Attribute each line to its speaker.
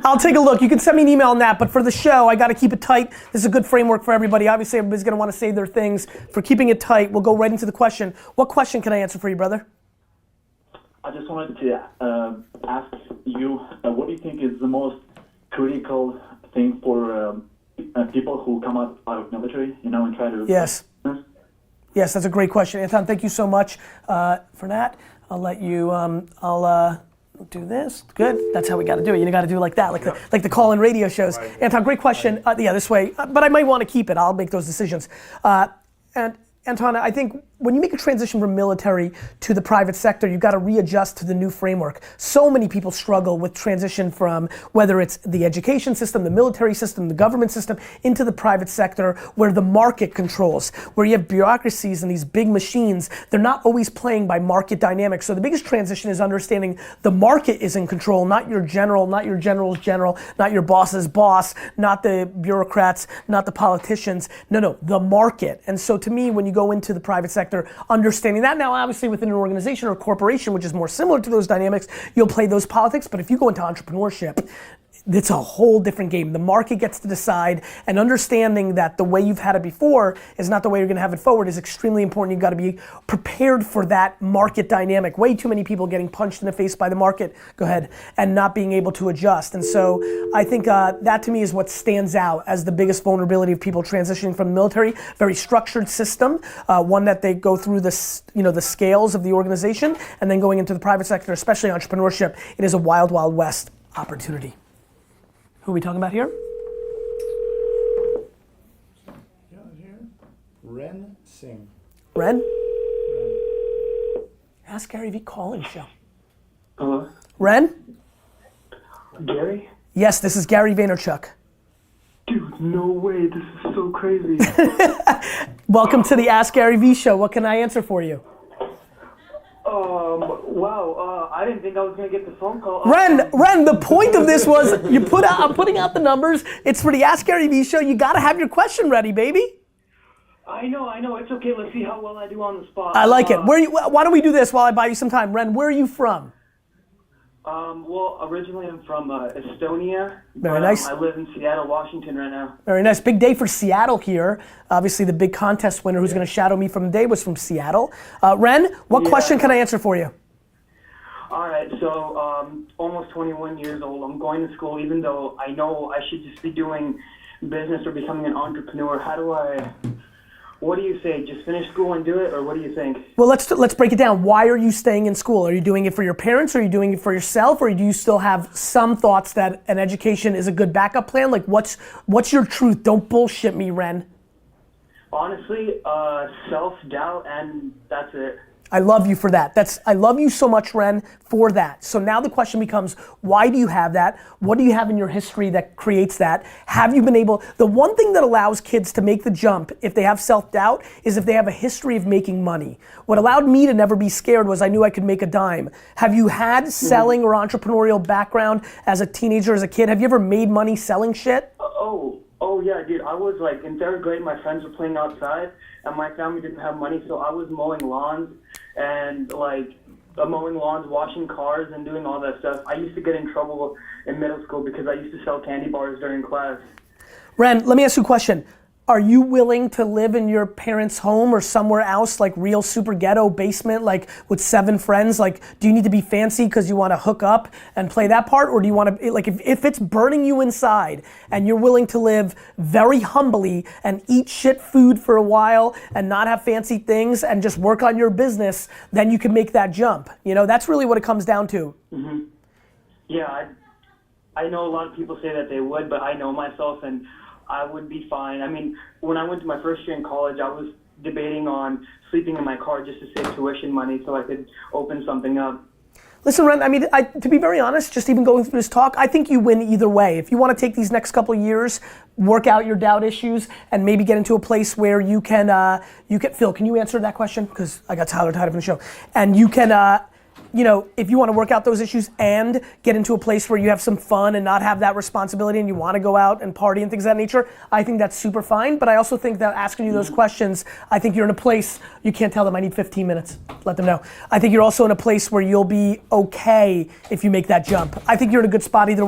Speaker 1: I'll take a look. You can send me an email on that, but for the show, I got to keep it tight. This is a good framework for everybody. Obviously, everybody's going to want to save their things. For keeping it tight, we'll go right into the question. What question can I answer for you, brother?
Speaker 2: I just wanted to ask you, what do you think is the most critical thing for people who come out of military, and try to...
Speaker 1: Yes. Yes, that's a great question. Anton, thank you so much for that. I'll let you, I'll do this. Good. That's how we got to do it. You got to do it like that, like the call-in radio shows. Right. Anton, great question. Yeah, this way. But I might want to keep it. I'll make those decisions. And Anton, I think when you make a transition from military to the private sector, you've got to readjust to the new framework. So many people struggle with transition from whether it's the education system, the military system, the government system, into the private sector where the market controls, where you have bureaucracies and these big machines. They're not always playing by market dynamics. So the biggest transition is understanding the market is in control, not your general, not your general's general, not your boss's boss, not the bureaucrats, not the politicians. No, the market. And so to me, when you go into the private sector, understanding that. Now, obviously within an organization or corporation, which is more similar to those dynamics, you'll play those politics, but if you go into entrepreneurship, it's a whole different game. The market gets to decide, and understanding that the way you've had it before is not the way you're gonna have it forward is extremely important. You've gotta be prepared for that market dynamic. Way too many people getting punched in the face by the market, go ahead, and not being able to adjust. And so I think that to me is what stands out as the biggest vulnerability of people transitioning from the military. Very structured system, one that they go through the scales of the organization, and then going into the private sector, especially entrepreneurship, it is a wild, wild west opportunity. Who are we talking about here?
Speaker 3: Ren Singh.
Speaker 1: Ren? Ask Gary V call-in show.
Speaker 2: Hello?
Speaker 1: Ren?
Speaker 2: Gary?
Speaker 1: Yes, this is Gary Vaynerchuk.
Speaker 2: Dude, no way, this is so crazy.
Speaker 1: Welcome to the Ask Gary V show. What can I answer for you?
Speaker 2: Wow, I didn't think I was gonna get the phone call.
Speaker 1: Ren, the point of this was I'm putting out the numbers. It's for the Ask Gary V show. You gotta have your question ready, baby.
Speaker 2: I know, it's okay. Let's see how well I do on the spot.
Speaker 1: I like it. Why don't we do this while I buy you some time? Ren, where are you from?
Speaker 2: Well, originally I'm from Estonia.
Speaker 1: Very nice.
Speaker 2: I live in Seattle, Washington right now.
Speaker 1: Very nice. Big day for Seattle here. Obviously the big contest winner who's gonna shadow me from the day was from Seattle. Ren, what question can I answer for you?
Speaker 2: All right, so almost 21 years old. I'm going to school even though I know I should just be doing business or becoming an entrepreneur. What do you say? Just finish school and do it, or what do you think? Well,
Speaker 1: let's break it down. Why are you staying in school? Are you doing it for your parents? Are you doing it for yourself? Or do you still have some thoughts that an education is a good backup plan? Like, what's your truth? Don't bullshit me, Ren.
Speaker 2: Honestly, self-doubt, and that's it.
Speaker 1: I love you for that. I love you so much, Ren, for that. So now the question becomes, why do you have that? What do you have in your history that creates that? Have you been able, the one thing that allows kids to make the jump if they have self-doubt is if they have a history of making money. What allowed me to never be scared was I knew I could make a dime. Have you had selling or entrepreneurial background as a teenager, as a kid? Have you ever made money selling shit?
Speaker 2: Oh yeah, dude. I was like in 3rd grade, my friends were playing outside and my family didn't have money, so I was mowing lawns and washing cars and doing all that stuff. I used to get in trouble in middle school because I used to sell candy bars during class.
Speaker 1: Ren, let me ask you a question. Are you willing to live in your parents' home or somewhere else, like real super ghetto basement, like with 7 friends? Like, do you need to be fancy because you want to hook up and play that part? Or do you want to, like, if it's burning you inside and you're willing to live very humbly and eat shit food for a while and not have fancy things and just work on your business, then you can make that jump. You know, that's really what it comes down to.
Speaker 2: Mm-hmm. Yeah, I know a lot of people say that they would, but I know myself and I would be fine. I mean, when I went to my first year in college, I was debating on sleeping in my car just to save tuition money so I could open something up.
Speaker 1: Listen, Ren, I mean, to be very honest, just even going through this talk, I think you win either way. If you want to take these next couple of years, work out your doubt issues, and maybe get into a place where you can Phil, can you answer that question? Because I got Tyler tied up in the show. And you can, you know, if you want to work out those issues and get into a place where you have some fun and not have that responsibility and you want to go out and party and things of that nature, I think that's super fine. But I also think that asking you those questions, I think you're in a place, you can't tell them I need 15 minutes, let them know. I think you're also in a place where you'll be okay if you make that jump. I think you're in a good spot either way.